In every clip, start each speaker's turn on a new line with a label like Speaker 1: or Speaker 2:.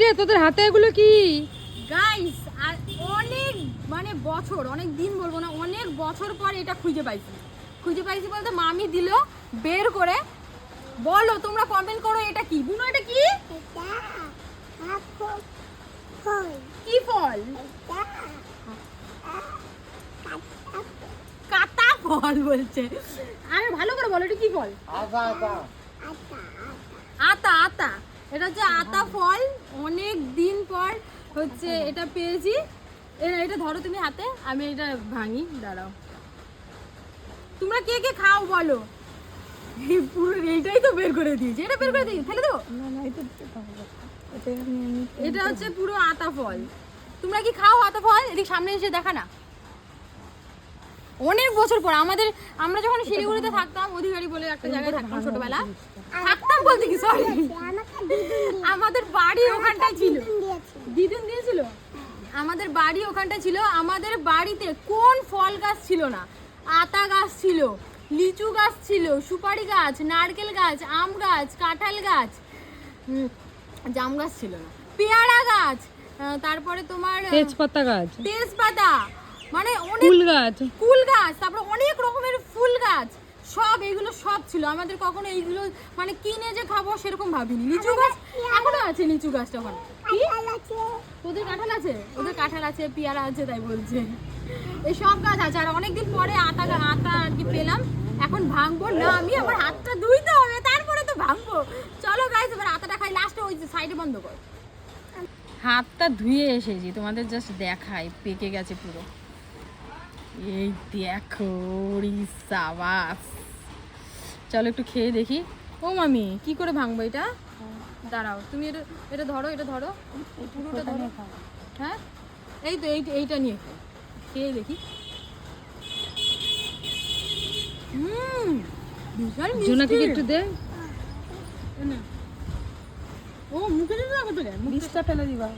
Speaker 1: রে তোদের হাতে এগুলো কি?
Speaker 2: গাইস আর অনেক মানে বছর, অনেক দিন বলবো না, অনেক বছর পর এটা খুঁজে পাইছি বলতে মামি দিল বের করে। বলো তোমরা কমেন্ট করো এটা কি বুনো, এটা কি কি ফল? কাটা ফল বলছে। আরে ভালো করে বলো এটা কি ফল? আতা। আতা, এটা হচ্ছে আতা ফল। অনেক দিন পর হচ্ছে এটা পেয়েছি। এটা ধরো তুমি হাতে, আমি এটা ভাঙি, দাঁড়াও। তোমরা কে কে খাও বলো? পুরো এইটাই তো বের করে দিয়েছি, এটা বের করে দিই, ফেলে দেবো? এটা হচ্ছে পুরো আতা ফল। তোমরা কি খাও আতা ফল? এদিকে সামনে এসে দেখা না। অনেক বছর পর আমরা যখন শিলিগুড়িতে থাকতাম, অধিকারী বলে একটা জায়গায় থাকতাম ছোটবেলা, থাকতাম বলতে কি সরি, আমাদের বাড়ি ওখানটায় ছিল। দিদুন দিয়েছিল, আমাদের বাড়ি ওখানটায় ছিল। আমাদের বাড়িতে কোন ফল গাছ ছিল না? আতা গাছ ছিল, লিচু গাছ ছিল, সুপারি গাছ, নারকেল গাছ, আম গাছ, কাঁঠাল গাছ, জাম গাছ ছিল না, পেয়ারা গাছ, তারপরে তোমার
Speaker 1: তেজপাতা গাছ,
Speaker 2: তেজপাতা, মানে অনেক কুল গাছ, তারপর অনেক রকমের ফুল গাছ, সব এগুলো সব ছিল। আমাদের কখনো এইগুলো মানে কিনে যে খাবো সেরকম ভাবিনি। লিচু গাছ এখনো আছে, লিচু গাছটা ওখানে। তোদের কাঁঠাল আছে? ওদের কাঁঠাল আছে, পেয়ারা আছে, তাই বলছে। এই সব গাছ আছে। আর অনেকদিন পরে আতা আর কি পেলাম। এখন ভাঙবো না, আমি আমার হাতটা ধুইতে হবে, তারপরে তো ভাঙবো। চলো গাইস এবার আতাটা খাই। লাস্টে ওই সাইডে বন্ধ কর। হাতটা ধুয়ে এসেছি, তোমাদের জাস্ট দেখাই, পেকে গেছে পুরো। এই দেখো সাবাস। চলো একটু খেয়ে দেখি। ও মামি কি করে ভাঙবো এটা? দাঁড়াও, তুমি এটা ধরো, এটা ধরো, পুরোটা ধরো। হ্যাঁ এই তো এইটা নিয়ে খেয়ে দেখি। বিশাল মিষ্টি।
Speaker 1: একটু দে।
Speaker 2: ও মুখে দিতে হবে তো,
Speaker 1: বিষটা ফেলে দিবা।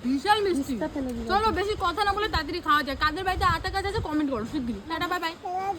Speaker 2: বিশাল মিষ্টি। চলো বেশি কথা না বলে তাড়াতাড়ি খাওয়া যায়। কাদের বাড়িতে আতা গাছ আছে কমেন্ট করো শিগগিরই। Tata, bye bye.